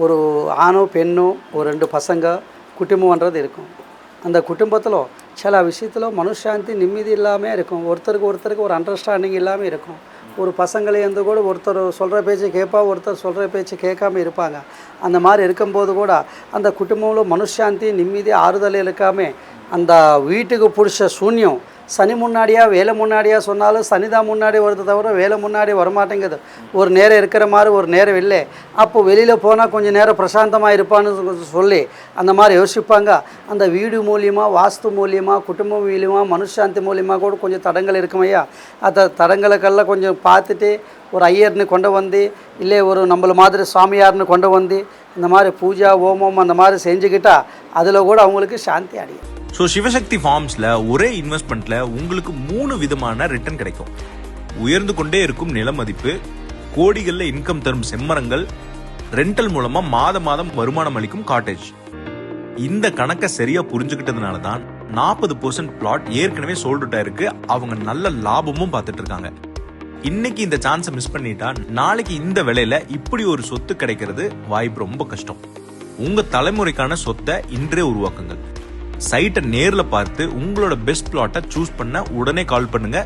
ஒரு ஆணோ பெண்ணோ ஒரு 2 பசங்க குடும்பம்ன்றது இருக்கும். அந்த குடும்பத்தில் சில விஷயத்தில் மனசாந்தி நிம்மதி இல்லாமல் இருக்கும். ஒருத்தருக்கு ஒரு அண்டர்ஸ்டாண்டிங் இல்லாமல் இருக்கும். ஒரு பசங்களேருந்து கூட ஒருத்தர் சொல்கிற பேச்சு கேட்பா, ஒருத்தர் சொல்கிற பேச்சு கேட்காம இருப்பாங்க. அந்த மாதிரி இருக்கும்போது கூட அந்த குடும்பத்தில் மனசாந்தி நிம்மதி ஆறுதல் இருக்காமல் அந்த வீட்டுக்கு பிடிச்ச சூன்யம் சனி முன்னாடியா வேலை முன்னாடியா சொன்னாலும் சனி தான் முன்னாடி வருது தவிர வேலை முன்னாடி வரமாட்டேங்குது. ஒரு நேரம் இருக்கிற மாதிரி ஒரு நேரம் இல்லை. அப்போது வெளியில் போனால் கொஞ்சம் நேரம் பிரசாந்தமாக இருப்பான்னு சொல்லி அந்த மாதிரி யோசிப்பாங்க. அந்த வீடு மூலியமாக வாஸ்து மூலியமாக குடும்பம் மூலியமாக மனுஷாந்தி மூலியமாக கூட கொஞ்சம் தடங்கள் இருக்குமையா. அந்த தடங்களுக்கெல்லாம் கொஞ்சம் பார்த்துட்டு ஒரு ஐயர்னு கொண்டு வந்து இல்லை ஒரு நம்மள மாதிரி சாமியார்னு கொண்டு வந்து இந்த மாதிரி பூஜா ஹோமம் அந்த மாதிரி செஞ்சுக்கிட்டால் அதில் கூட அவங்களுக்கு சாந்தி அடையும். ஸோ சிவசக்தி ஃபார்ம்ஸில் ஒரே இன்வெஸ்ட்மெண்ட்டில் உங்களுக்கு 3 விதமான ரிட்டர்ன் கிடைக்கும். உயர்ந்து கொண்டே இருக்கும் நில மதிப்பு, கோடிகளில் இன்கம் தரும் செம்மரங்கள், ரெண்டல் மூலமாக மாதம் வருமானம் அளிக்கும் காட்டேஜ். இந்த கணக்கை சரியாக புரிஞ்சுக்கிட்டதுனால தான் 40% பிளாட் ஏற்கனவே சோல்டுட்டா இருக்கு. அவங்க நல்ல லாபமும் பார்த்துட்டு இருக்காங்க. இன்னைக்கு இந்த சான்ஸை மிஸ் பண்ணிட்டா நாளைக்கு இந்த விலையில இப்படி ஒரு சொத்து கிடைக்கிறது வாய்ப்பு ரொம்ப கஷ்டம். உங்க தலைமுறைக்கான சொத்தை இன்றே உருவாக்குங்கள். சைட்டை நேரில் பார்த்து உங்களோட பெஸ்ட் பிளாட்டை சூஸ் பண்ண உடனே கால் பண்ணுங்க.